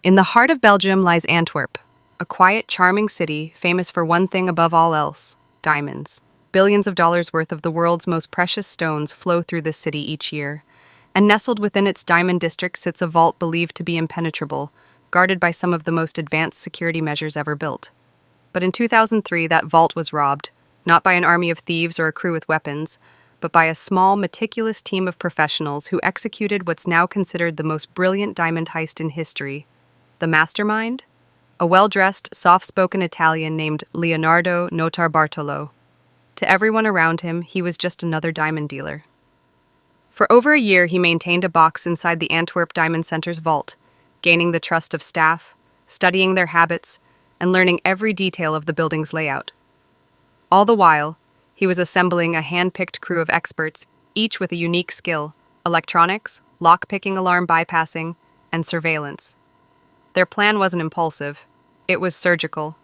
In the heart of Belgium lies Antwerp, a quiet, charming city famous for one thing above all else: diamonds. Billions of dollars worth of the world's most precious stones flow through this city each year, and nestled within its diamond district sits a vault believed to be impenetrable, guarded by some of the most advanced security measures ever built. But in 2003, that vault was robbed, not by an army of thieves or a crew with weapons, but by a small, meticulous team of professionals who executed what's now considered the most brilliant diamond heist in history. The mastermind? A well-dressed, soft-spoken Italian named Leonardo Notarbartolo. To everyone around him, he was just another diamond dealer. For over a year, he maintained a box inside the Antwerp Diamond Center's vault, gaining the trust of staff, studying their habits, and learning every detail of the building's layout. All the while, he was assembling a hand-picked crew of experts, each with a unique skill: electronics, lock-picking, alarm bypassing, and surveillance. Their plan wasn't impulsive, it was surgical.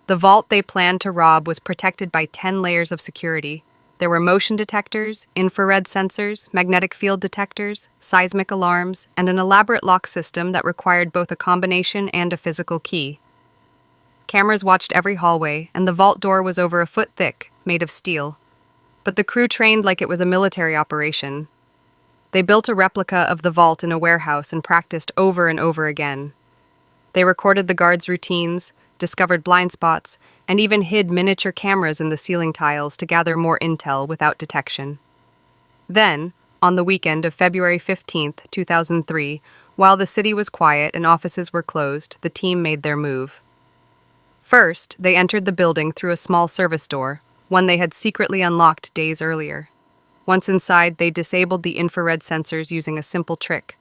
The vault they planned to rob was protected by 10 layers of security. There were motion detectors, infrared sensors, magnetic field detectors, seismic alarms, and an elaborate lock system that required both a combination and a physical key. Cameras watched every hallway, and the vault door was over a foot thick, made of steel. But the crew trained like it was a military operation. They built a replica of the vault in a warehouse and practiced over and over again. They recorded the guards' routines, discovered blind spots, and even hid miniature cameras in the ceiling tiles to gather more intel without detection. Then, on the weekend of February 15th, 2003, while the city was quiet and offices were closed, the team made their move. First, they entered the building through a small service door, one they had secretly unlocked days earlier. Once inside, they disabled the infrared sensors using a simple trick,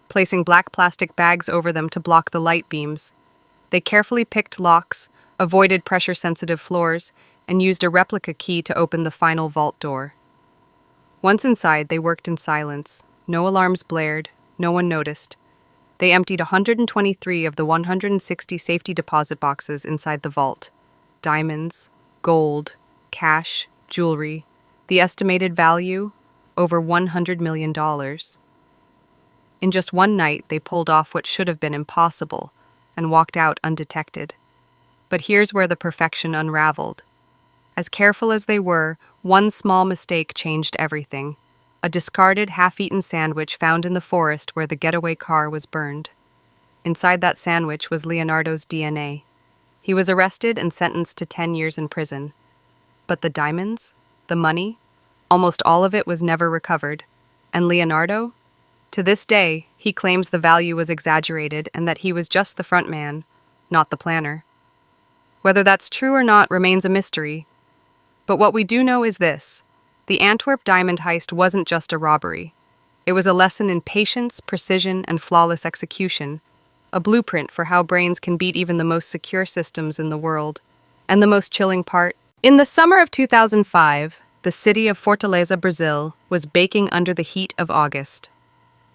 placing black plastic bags over them to block the light beams. They carefully picked locks, avoided pressure-sensitive floors, and used a replica key to open the final vault door. Once inside, they worked in silence. No alarms blared, no one noticed. They emptied 123 of the 160 safety deposit boxes inside the vault. Diamonds, gold, cash, jewelry. The estimated value? Over $100 million. In just one night, they pulled off what should have been impossible and walked out undetected. But here's where the perfection unraveled. As careful as they were, one small mistake changed everything. A discarded, half-eaten sandwich found in the forest where the getaway car was burned. Inside that sandwich was Leonardo's DNA. He was arrested and sentenced to 10 years in prison. But the diamonds? The money? Almost all of it was never recovered. And Leonardo? To this day, he claims the value was exaggerated and that he was just the front man, not the planner. Whether that's true or not remains a mystery. But what we do know is this: the Antwerp diamond heist wasn't just a robbery. It was a lesson in patience, precision, and flawless execution, a blueprint for how brains can beat even the most secure systems in the world. And the most chilling part? In the summer of 2005, the city of Fortaleza, Brazil, was baking under the heat of August.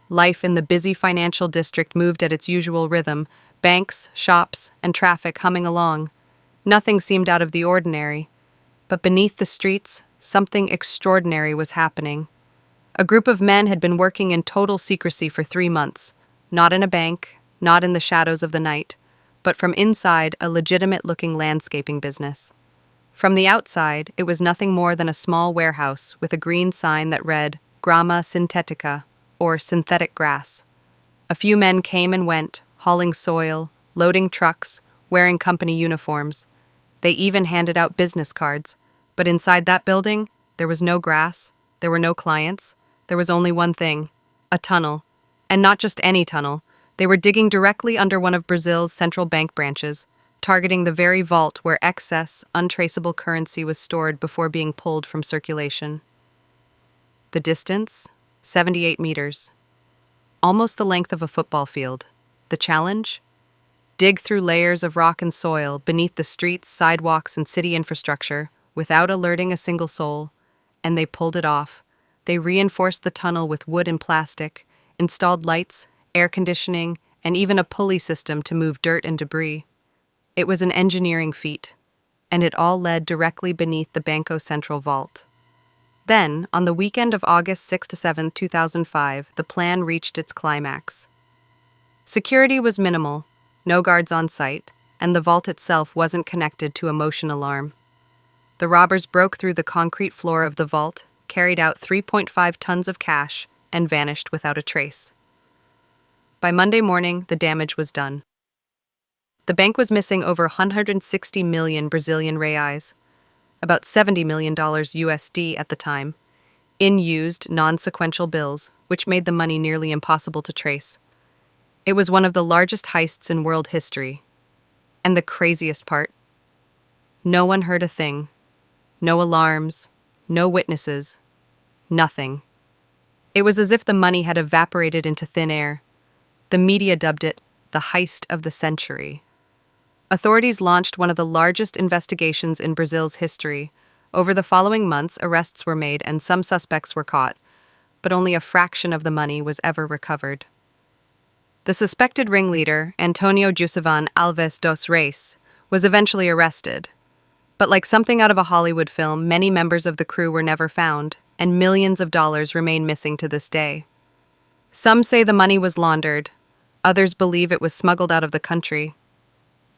Life in the busy financial district moved at its usual rhythm, banks, shops, and traffic humming along. Nothing seemed out of the ordinary. But beneath the streets, something extraordinary was happening. A group of men had been working in total secrecy for 3 months, not in a bank, not in the shadows of the night, but from inside a legitimate-looking landscaping business. From the outside, it was nothing more than a small warehouse with a green sign that read Grama Sintetica, or synthetic grass. A few men came and went, hauling soil, loading trucks, wearing company uniforms. They even handed out business cards. But inside that building, there was no grass, there were no clients, there was only one thing: a tunnel. And not just any tunnel. They were digging directly under one of Brazil's central bank branches, targeting the very vault where excess, untraceable currency was stored before being pulled from circulation. The distance? 78 meters. Almost the length of a football field. The challenge? Dig through layers of rock and soil beneath the streets, sidewalks, and city infrastructure without alerting a single soul. And they pulled it off. They reinforced the tunnel with wood and plastic, installed lights, air conditioning, and even a pulley system to move dirt and debris. It was an engineering feat, and it all led directly beneath the Banco Central vault. Then, on the weekend of August 6 to 7, 2005, the plan reached its climax. Security was minimal, no guards on site, and the vault itself wasn't connected to a motion alarm. The robbers broke through the concrete floor of the vault, carried out 3.5 tons of cash, and vanished without a trace. By Monday morning, the damage was done. The bank was missing over 160 million Brazilian reais, about $70 million USD at the time, in used, non-sequential bills, which made the money nearly impossible to trace. It was one of the largest heists in world history. And the craziest part, no one heard a thing. No alarms, no witnesses, nothing. It was as if the money had evaporated into thin air. The media dubbed it the heist of the century. Authorities launched one of the largest investigations in Brazil's history. Over the following months, arrests were made and some suspects were caught, but only a fraction of the money was ever recovered. The suspected ringleader, Antonio Josevan Alves dos Reis, was eventually arrested. But like something out of a Hollywood film, many members of the crew were never found, and millions of dollars remain missing to this day. Some say the money was laundered. Others believe it was smuggled out of the country.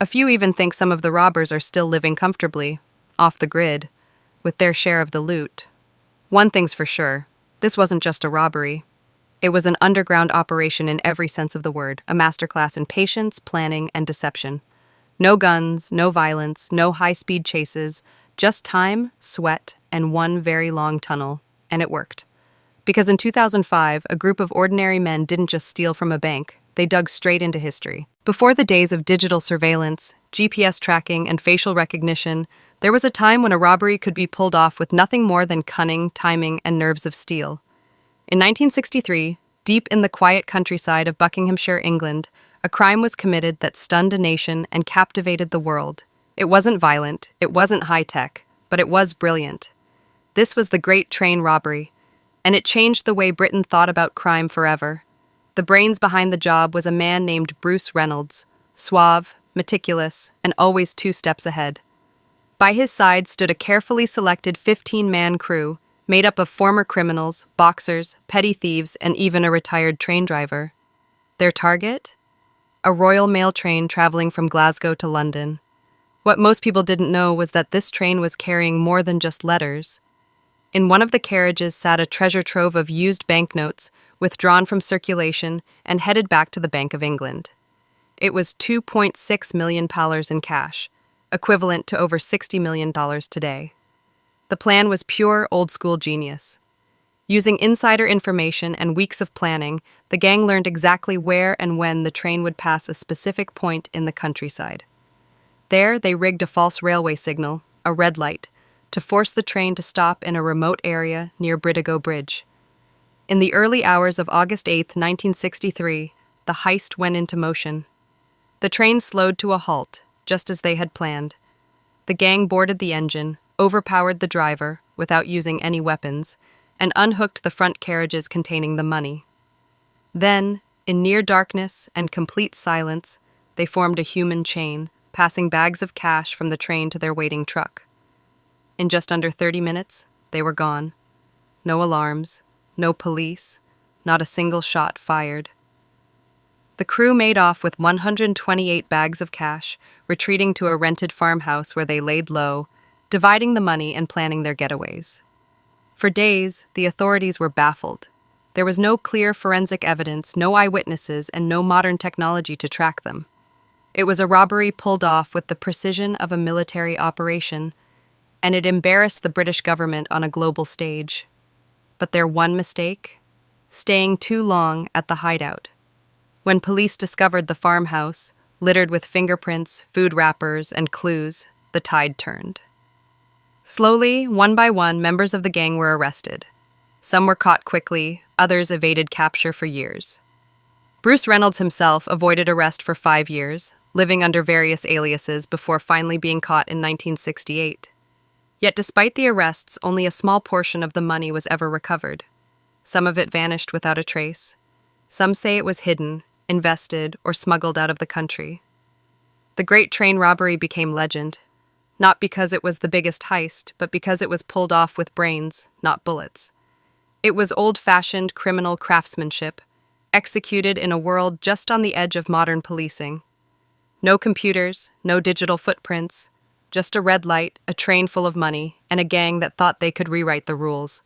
A few even think some of the robbers are still living comfortably, off the grid, with their share of the loot. One thing's for sure, this wasn't just a robbery. It was an underground operation in every sense of the word, a masterclass in patience, planning, and deception. No guns, no violence, no high-speed chases, just time, sweat, and one very long tunnel. And it worked. Because in 2005, a group of ordinary men didn't just steal from a bank, they dug straight into history. Before the days of digital surveillance, GPS tracking, and facial recognition, there was a time when a robbery could be pulled off with nothing more than cunning, timing, and nerves of steel. In 1963, deep in the quiet countryside of Buckinghamshire, England, a crime was committed that stunned a nation and captivated the world. It wasn't violent, it wasn't high-tech, but it was brilliant. This was the Great Train Robbery, and it changed the way Britain thought about crime forever. The brains behind the job was a man named Bruce Reynolds, suave, meticulous, and always 2 steps ahead. By his side stood a carefully selected 15-man crew, made up of former criminals, boxers, petty thieves, and even a retired train driver. Their target? A Royal Mail train traveling from Glasgow to London. What most people didn't know was that this train was carrying more than just letters. In one of the carriages sat a treasure trove of used banknotes, withdrawn from circulation and headed back to the Bank of England. It was 2.6 million palos in cash, equivalent to over $60 million today. The plan was pure old-school genius. Using insider information and weeks of planning, the gang learned exactly where and when the train would pass a specific point in the countryside. There, they rigged a false railway signal, a red light, to force the train to stop in a remote area near Bridigo Bridge. In the early hours of August 8, 1963, the heist went into motion. The train slowed to a halt, just as they had planned. The gang boarded the engine, overpowered the driver without using any weapons, and unhooked the front carriages containing the money. Then, in near darkness and complete silence, they formed a human chain, passing bags of cash from the train to their waiting truck. In just under 30 minutes, they were gone. No alarms, no police, not a single shot fired. The crew made off with 128 bags of cash, retreating to a rented farmhouse where they laid low, dividing the money and planning their getaways. For days, the authorities were baffled. There was no clear forensic evidence, no eyewitnesses, and no modern technology to track them. It was a robbery pulled off with the precision of a military operation, and it embarrassed the British government on a global stage. But their one mistake? Staying too long at the hideout. When police discovered the farmhouse, littered with fingerprints, food wrappers, and clues, the tide turned. Slowly, one by one, members of the gang were arrested. Some were caught quickly, others evaded capture for years. Bruce Reynolds himself avoided arrest for 5 years, living under various aliases before finally being caught in 1968. Yet despite the arrests, only a small portion of the money was ever recovered. Some of it vanished without a trace. Some say it was hidden, invested, or smuggled out of the country. The Great Train Robbery became legend, not because it was the biggest heist, but because it was pulled off with brains, not bullets. It was old-fashioned criminal craftsmanship, executed in a world just on the edge of modern policing. No computers, no digital footprints, just a red light, a train full of money, and a gang that thought they could rewrite the rules.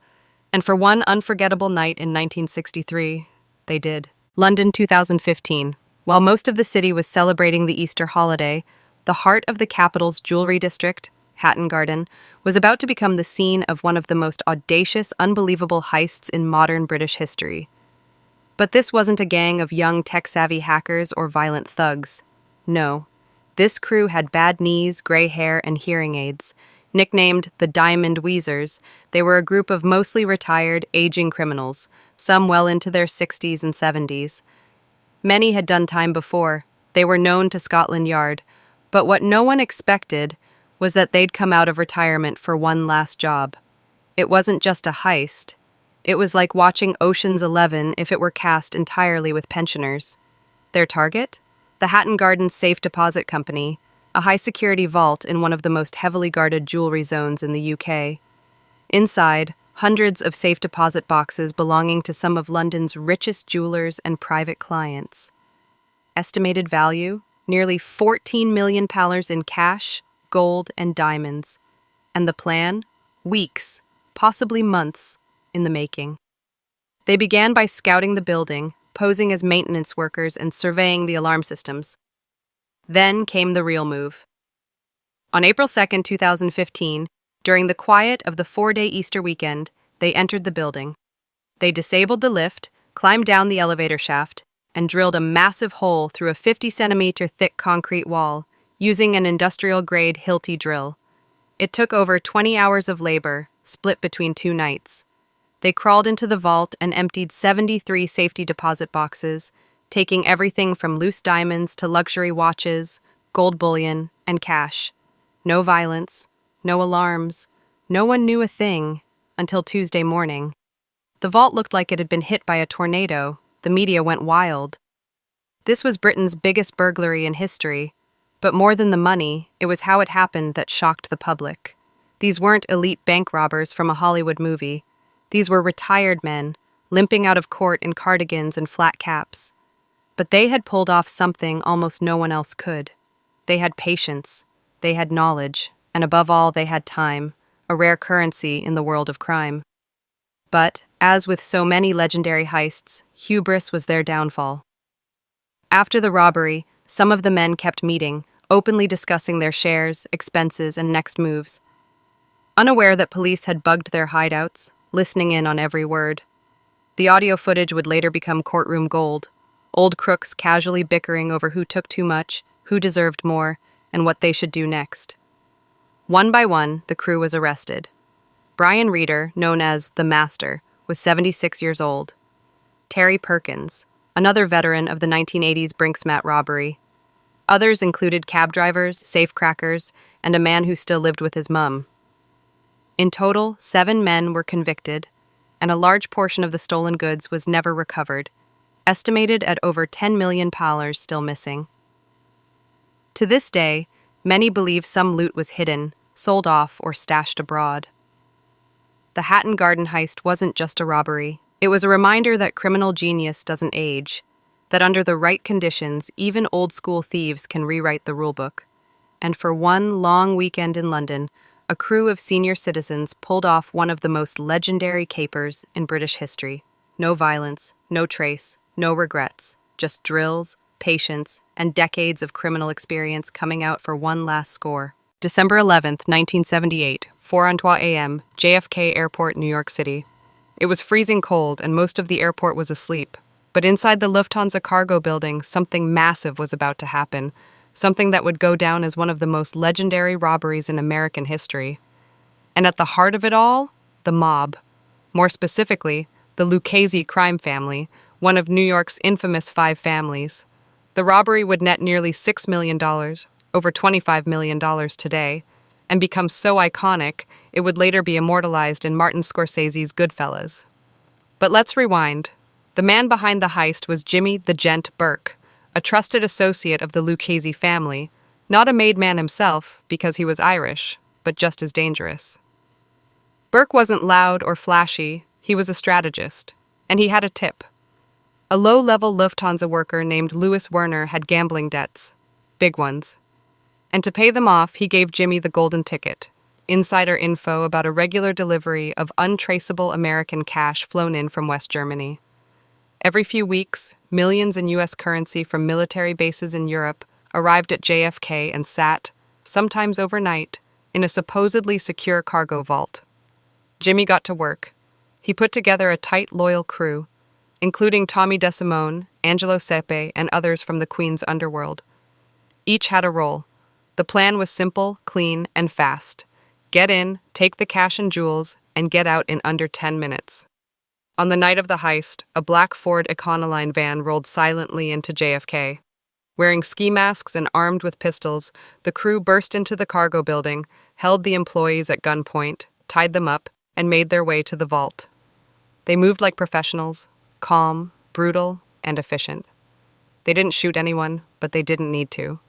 And for one unforgettable night in 1963, they did. London 2015. While most of the city was celebrating the Easter holiday, the heart of the capital's jewelry district, Hatton Garden, was about to become the scene of one of the most audacious, unbelievable heists in modern British history. But this wasn't a gang of young tech-savvy hackers or violent thugs. No. This crew had bad knees, gray hair, and hearing aids. Nicknamed the Diamond Weezers, they were a group of mostly retired, aging criminals, some well into their 60s and 70s. Many had done time before. They were known to Scotland Yard. But what no one expected was that they'd come out of retirement for one last job. It wasn't just a heist. It was like watching Ocean's 11 if it were cast entirely with pensioners. Their target? The Hatton Garden Safe Deposit Company, a high-security vault in one of the most heavily guarded jewelry zones in the UK. Inside, hundreds of safe deposit boxes belonging to some of London's richest jewelers and private clients. Estimated value? Nearly £14 million in cash, gold, and diamonds. And the plan? Weeks, possibly months, in the making. They began by scouting the building, posing as maintenance workers and surveying the alarm systems. Then came the real move. On April 2, 2015, during the quiet of the 4-day Easter weekend, they entered the building. They disabled the lift, climbed down the elevator shaft, and drilled a massive hole through a 50-centimeter thick concrete wall, using an industrial-grade Hilti drill. It took over 20 hours of labor, split between 2 nights. They crawled into the vault and emptied 73 safety deposit boxes, taking everything from loose diamonds to luxury watches, gold bullion, and cash. No violence, no alarms, no one knew a thing until Tuesday morning. The vault looked like it had been hit by a tornado. The media went wild. This was Britain's biggest burglary in history, but more than the money, it was how it happened that shocked the public. These weren't elite bank robbers from a Hollywood movie. These were retired men, limping out of court in cardigans and flat caps. But they had pulled off something almost no one else could. They had patience, they had knowledge, and above all they had time, a rare currency in the world of crime. But, as with so many legendary heists, hubris was their downfall. After the robbery, some of the men kept meeting, openly discussing their shares, expenses, and next moves. Unaware that police had bugged their hideouts, listening in on every word. The audio footage would later become courtroom gold, old crooks casually bickering over who took too much, who deserved more, and what they should do next. One by one, the crew was arrested. Brian Reeder, known as the Master, was 76 years old. Terry Perkins, another veteran of the 1980s Brinksmat robbery. Others included cab drivers, safecrackers, and a man who still lived with his mum. In total, 7 men were convicted, and a large portion of the stolen goods was never recovered, estimated at over £10 million still missing. To this day, many believe some loot was hidden, sold off, or stashed abroad. The Hatton Garden heist wasn't just a robbery. It was a reminder that criminal genius doesn't age, that under the right conditions, even old-school thieves can rewrite the rulebook. And for one long weekend in London, a crew of senior citizens pulled off one of the most legendary capers in British history. No violence, no trace, no regrets, just drills, patience, and decades of criminal experience coming out for one last score. December 11th, 1978, 4:03 a.m., JFK Airport, New York City. It was freezing cold and most of the airport was asleep. But inside the Lufthansa cargo building, something massive was about to happen. Something that would go down as one of the most legendary robberies in American history. And at the heart of it all, the mob. More specifically, the Lucchese crime family, one of New York's infamous 5 families. The robbery would net nearly $6 million, over $25 million today, and become so iconic it would later be immortalized in Martin Scorsese's Goodfellas. But let's rewind. The man behind the heist was Jimmy the Gent Burke, a trusted associate of the Lucchese family, not a made man himself because he was Irish, but just as dangerous. Burke wasn't loud or flashy, he was a strategist, and he had a tip. A low-level Lufthansa worker named Louis Werner had gambling debts. Big ones. And to pay them off, he gave Jimmy the golden ticket. Insider info about a regular delivery of untraceable American cash flown in from West Germany. Every few weeks, millions in U.S. currency from military bases in Europe arrived at JFK and sat, sometimes overnight, in a supposedly secure cargo vault. Jimmy got to work. He put together a tight, loyal crew, including Tommy DeSimone, Angelo Sepe, and others from the Queen's underworld. Each had a role. The plan was simple, clean, and fast. Get in, take the cash and jewels, and get out in under 10 minutes. On the night of the heist, a black Ford Econoline van rolled silently into JFK. Wearing ski masks and armed with pistols, the crew burst into the cargo building, held the employees at gunpoint, tied them up, and made their way to the vault. They moved like professionals, calm, brutal, and efficient. They didn't shoot anyone, but they didn't need to.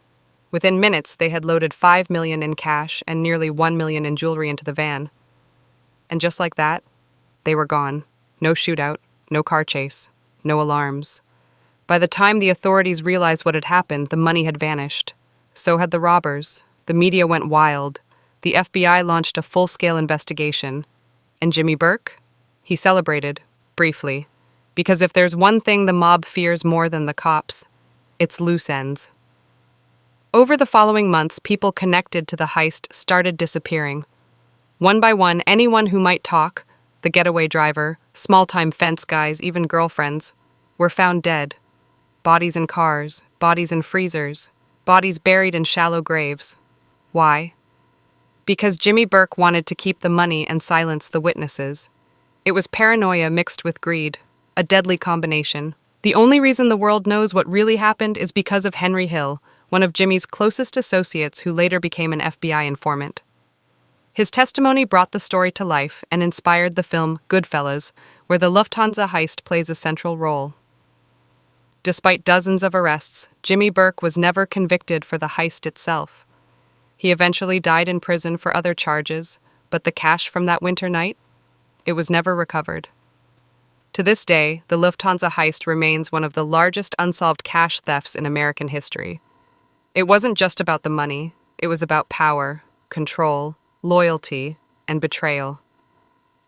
Within minutes, they had loaded $5 million in cash and nearly $1 million in jewelry into the van. And just like that, they were gone. No shootout, no car chase, no alarms. By the time the authorities realized what had happened, the money had vanished. So had the robbers. The media went wild. The FBI launched a full-scale investigation. And Jimmy Burke? He celebrated, briefly. Because if there's one thing the mob fears more than the cops, it's loose ends. Over the following months, people connected to the heist started disappearing. One by one, anyone who might talk, the getaway driver, small-time fence guys, even girlfriends, were found dead. Bodies in cars, bodies in freezers, bodies buried in shallow graves. Why? Because Jimmy Burke wanted to keep the money and silence the witnesses. It was paranoia mixed with greed, a deadly combination. The only reason the world knows what really happened is because of Henry Hill, one of Jimmy's closest associates who later became an FBI informant. His testimony brought the story to life and inspired the film Goodfellas, where the Lufthansa heist plays a central role. Despite dozens of arrests, Jimmy Burke was never convicted for the heist itself. He eventually died in prison for other charges, but the cash from that winter night? It was never recovered. To this day, the Lufthansa heist remains one of the largest unsolved cash thefts in American history. It wasn't just about the money, it was about power, control, loyalty, and betrayal.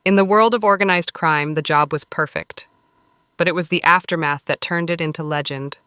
In the world of organized crime, the job was perfect. But it was the aftermath that turned it into legend.